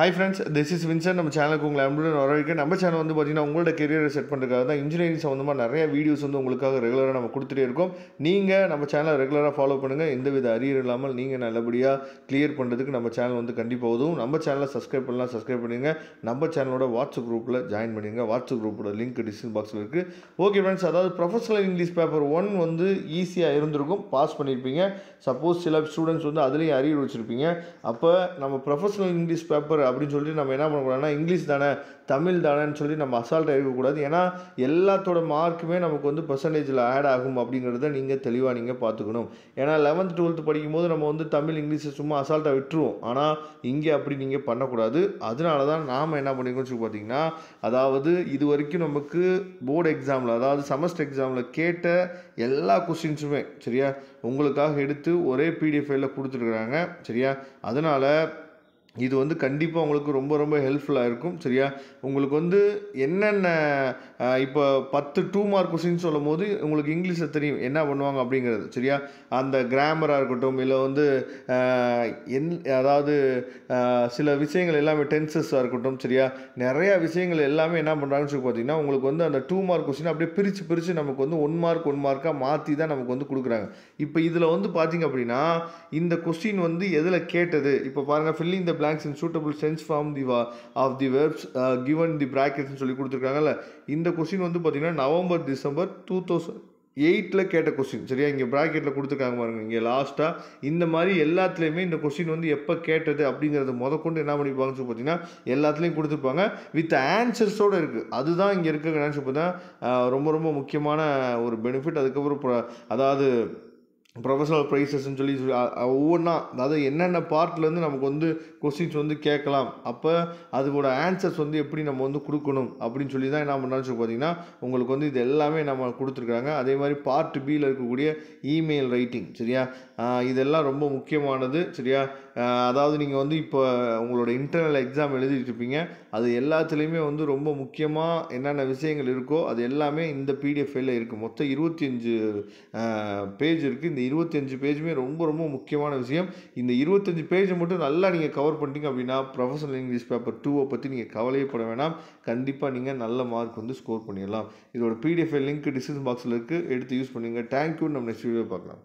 Hi friends, this is Vincent. நம்ம சேனலுக்கு உங்களை அன்புடன் வரவேற்கிறேன். நம்ம சேனல் வந்து பார்த்தீங்கன்னா உங்களோட கெரியரை செட் பண்ணுறதுக்காக தான் இன்ஜினியரிங் சம்மந்தமாக நிறைய வீடியோஸ் வந்து உங்களுக்காக ரெகுலராக நம்ம கொடுத்துட்டே இருக்கோம். நீங்கள் நம்ம சேனலை ரெகுலராக ஃபாலோ பண்ணுங்கள். எந்தவித அரியர் இல்லாமல் நீங்கள் நல்லபடியாக கிளியர் பண்ணுறதுக்கு நம்ம சேனல் வந்து கண்டிப்பாக உதவும். நம்ம சேனலை சப்ஸ்கிரைப் பண்ணலாம், சப்ஸ்கிரைப் பண்ணுங்க. நம்ம சேனலோட வாட்ஸ்அப் குரூப்பில் ஜாயின் பண்ணிடுங்க. வாட்ஸ்அப் குரூப்போட லிங்க் டிஸ்கிரிப்ஷன் பாக்ஸில் இருக்குது. ஓகே ஃப்ரெண்ட்ஸ், அதாவது ப்ரொஃபஷனல் இங்கிலீஷ் பேப்பர் 1 வந்து ஈஸியாக இருந்திருக்கும், பாஸ் பண்ணியிருப்பீங்க. சப்போஸ் சில ஸ்டூடெண்ட்ஸ் வந்து அதுலேயும் அரியர் வச்சுருப்பீங்க. அப்போ நம்ம ப்ரொஃபஷனல் இங்கிலீஷ் பேப்பர் அப்படின்னு சொல்லிட்டு நம்ம என்ன பண்ணக்கூடாதுன்னா, இங்கிலீஷ் தானே தமிழ் தானேன்னு சொல்லி நம்ம அசால்ட்டாக இருக்கக்கூடாது. ஏன்னா எல்லாத்தோட மார்க்குமே நமக்கு வந்து பெர்சன்டேஜில் ஆட் ஆகும் அப்படிங்கிறத நீங்கள் தெளிவாக நீங்கள் பார்த்துக்கணும். ஏன்னா 11th 12th படிக்கும்போது நம்ம வந்து தமிழ் இங்கிலீஷை சும்மா அசால்ட்டாக விட்டுருவோம். ஆனால் இங்கே அப்படி நீங்கள் பண்ணக்கூடாது. அதனால தான் நாம் என்ன பண்ணிக்கணும்னு சொல்லி பார்த்தீங்கன்னா, அதாவது இது வரைக்கும் நமக்கு போர்டு எக்ஸாமில், அதாவது செமஸ்டர் எக்ஸாமில் கேட்ட எல்லா கொஸ்டின்ஸுமே சரியா உங்களுக்காக எடுத்து ஒரே பிடிஎஃப் ஃபைலில் கொடுத்துருக்குறாங்க சரியா. அதனால் இது வந்து கண்டிப்பாக உங்களுக்கு ரொம்ப ரொம்ப ஹெல்ப்ஃபுல்லாக இருக்கும் சரியா. உங்களுக்கு வந்து என்னென்ன இப்போ 10 2 மார்க் கொஸ்டின் சொல்லும் போது உங்களுக்கு இங்கிலீஷில் தெரியும் என்ன பண்ணுவாங்க அப்படிங்கிறது சரியா. அந்த கிராமராக இருக்கட்டும், இல்லை வந்து அதாவது சில விஷயங்கள் எல்லாமே டென்சஸாக இருக்கட்டும் சரியா, நிறையா விஷயங்கள் எல்லாமே என்ன பண்ணுறாங்கன்னு சொல்லி பார்த்தீங்கன்னா, உங்களுக்கு வந்து அந்த 2 மார்க் கொஸ்டின் அப்படியே பிரித்து நமக்கு வந்து 1 மார்க்காக மாற்றி தான் நமக்கு வந்து கொடுக்குறாங்க. இப்போ இதில் வந்து பார்த்தீங்க அப்படின்னா, இந்த கொஸ்டின் வந்து எதில் கேட்டது இப்போ பாருங்கள், filling the blanks in suitable sense form of the verbs given the brackets சொல்லி கொடுத்துருக்காங்கல்ல. இந்த கொஸ்டின் வந்து பார்த்தீங்கன்னா நவம்பர் டிசம்பர் 2008 கேட்ட கொஸ்டின் சரியா. இங்கே ப்ராக்கெட்டில் கொடுத்துருக்காங்க பாருங்க, இங்கே லாஸ்ட்டாக இந்த மாதிரி எல்லாத்துலேயுமே இந்த கொஸ்டின் வந்து எப்போ கேட்டது அப்படிங்கிறது முதற்கொண்டு என்ன பண்ணிப்பாங்கன்னு சொல்லி பார்த்தீங்கன்னா எல்லாத்துலேயும் கொடுத்துருப்பாங்க, வித் ஆன்சர்ஸோடு இருக்குது. அதுதான் இங்கே இருக்க ஆன்சர் பார்த்தீங்கன்னா ரொம்ப ரொம்ப முக்கியமான ஒரு பெனிஃபிட். அதுக்கப்புறம் அதாவது ப்ரொஃபஷனல் ப்ரைஸஸ்ன்னு சொல்லி ஒவ்வொன்றா, அதாவது என்னென்ன பார்ட்லேருந்து நமக்கு வந்து கொஸ்டின்ஸ் வந்து கேட்கலாம், அப்போ அதோட ஆன்சர்ஸ் வந்து எப்படி நம்ம வந்து கொடுக்கணும் அப்படின்னு சொல்லி தான் என்ன பண்ணான்னு சொல்லி பார்த்தீங்கன்னா உங்களுக்கு வந்து இது எல்லாமே நம்ம கொடுத்துருக்காங்க. அதே மாதிரி பார்ட் பியில் இருக்கக்கூடிய இமெயில் ரைட்டிங் சரியா, இதெல்லாம் ரொம்ப முக்கியமானது சரியா. அதாவது நீங்கள் வந்து இப்போ உங்களோட இன்டர்னல் எக்ஸாம் எழுதிட்டு இருப்பீங்க, அது எல்லாத்துலேயுமே வந்து ரொம்ப முக்கியமாக என்னென்ன விஷயங்கள் இருக்கோ அது எல்லாமே இந்த பிடிஎஃப் ஃபைலில் இருக்குது. மொத்தம் 25 பேஜ் இருக்குது. இந்த 25 பேஜுமே ரொம்ப ரொம்ப முக்கியமான விஷயம். இந்த 25 பேஜை மட்டும் நல்லா நீங்கள் கவர் பண்ணிட்டீங்க அப்படின்னா ப்ரொஃபஷனல் இங்கிலீஷ் பேப்பர் 2 பற்றி நீங்கள் கவலையப்பட வேணாம். கண்டிப்பாக நீங்கள் நல்ல மார்க் வந்து ஸ்கோர் பண்ணிடலாம். இதோட பிடிஎஃப் லிங்க் டிஸ்கிரிப்ஷன் பாக்ஸில் இருக்குது, எடுத்து யூஸ் பண்ணுங்கள். தேங்க்யூ. நம்ம நெக்ஸ்ட் வீடியோ பார்க்கலாம்.